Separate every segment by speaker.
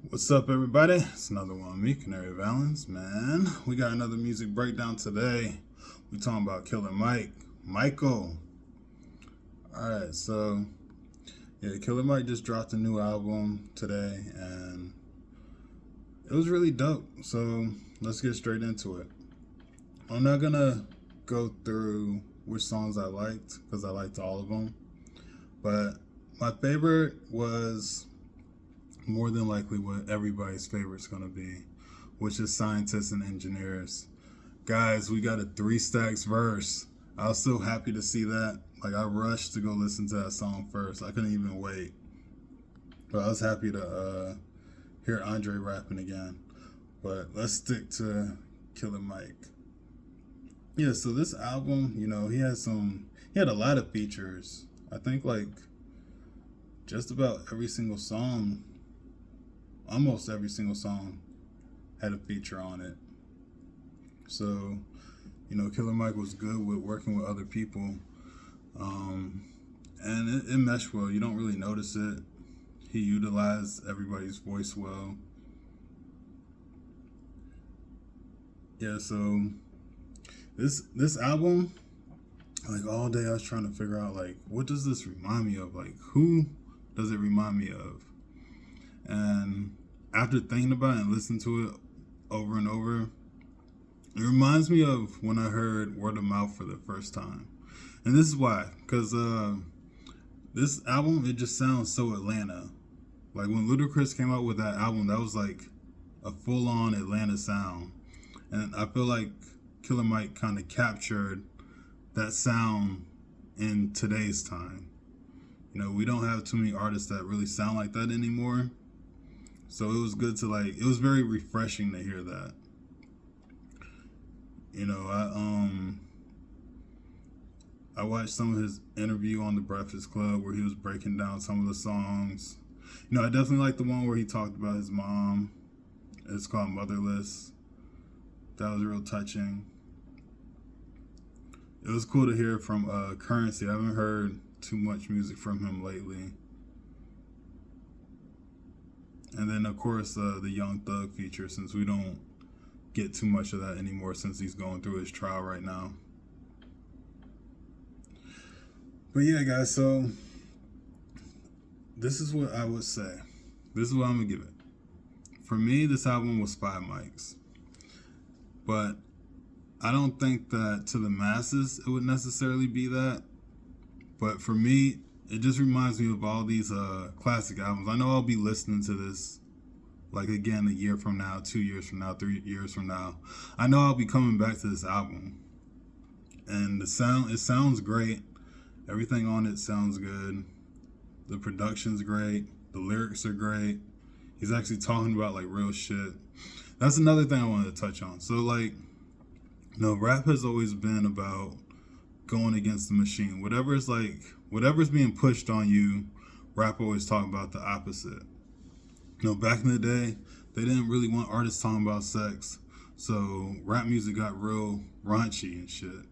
Speaker 1: What's up, everybody? It's another one of me, Canary Valens, man. We got another music breakdown today. We talking about Killer Michael. Alright, so yeah, Killer Mike just dropped a new album today, and it was really dope. So let's get straight into it. I'm not gonna go through which songs I liked because I liked all of them, but my favorite was more than likely what everybody's favorite's gonna be, which is Scientists and Engineers. Guys, we got a 3 stacks verse. I was so happy to see that. Like, I rushed to go listen to that song first. I couldn't even wait. But I was happy to hear Andre rapping again. But let's stick to Killer Mike. Yeah, so this album, he had a lot of features. I think like just about every single song, almost every single song had a feature on it. So, Killer Mike was good with working with other people. And it meshed well. You don't really notice it. He utilized everybody's voice well. Yeah, so this album, like all day I was trying to figure out, like, what does this remind me of? Like, who does it remind me of? And after thinking about it and listening to it over and over, it reminds me of when I heard Word of Mouth for the first time. And this is why, because this album, it just sounds so Atlanta. Like when Ludacris came out with that album, that was like a full-on Atlanta sound. And I feel like Killer Mike kind of captured that sound in today's time. We don't have too many artists that really sound like that anymore. So it was good to it was very refreshing to hear that. I watched some of his interview on The Breakfast Club where he was breaking down some of the songs. I definitely like the one where he talked about his mom. It's called Motherless. That was real touching. It was cool to hear from Currency. I haven't heard too much music from him lately. And then, of course, the Young Thug feature, since we don't get too much of that anymore since he's going through his trial right now. But yeah, guys, so this is what I would say. This is what I'm going to give it. For me, this album was 5 mics. But I don't think that to the masses it would necessarily be that. But for me, it just reminds me of all these classic albums. I know I'll be listening to this like again a year from now, 2 years from now, 3 years from now. I know I'll be coming back to this album. And it sounds great. Everything on it sounds good. The production's great. The lyrics are great. He's actually talking about like real shit. That's another thing I wanted to touch on. So rap has always been about going against the machine. Whatever's being pushed on you, rap always talk about the opposite. Back in the day, they didn't really want artists talking about sex. So rap music got real raunchy and shit.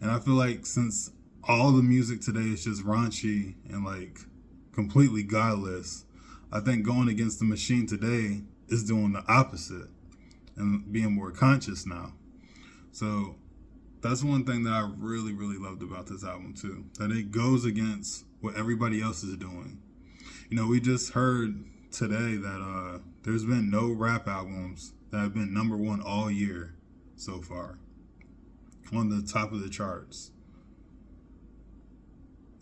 Speaker 1: And I feel like since all the music today is just raunchy and like completely godless, I think going against the machine today is doing the opposite and being more conscious now. So that's one thing that I really, really loved about this album too, that it goes against what everybody else is doing. We just heard today that there's been no rap albums that have been number 1 all year so far on the top of the charts.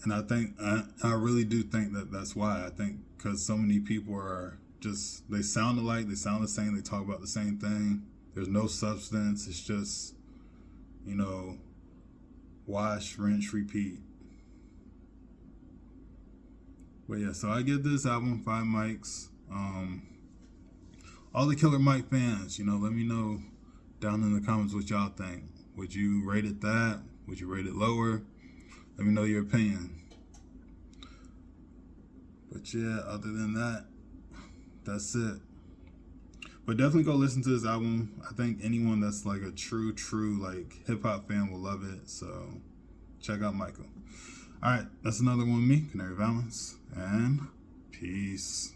Speaker 1: And I really do think that that's why. I think because so many people are just, they sound alike, they sound the same, they talk about the same thing. There's no substance. It's just, wash, rinse, repeat. But yeah, so I give this album 5 mics. All the Killer Mike fans, let me know down in the comments what y'all think. Would you rate it that? Would you rate it lower? Let me know your opinion. But yeah, other than that, that's it. But definitely go listen to this album. I think anyone that's like a true like hip hop fan will love it. So check out Michael. All right, that's another one with me, Canary Valens, and peace.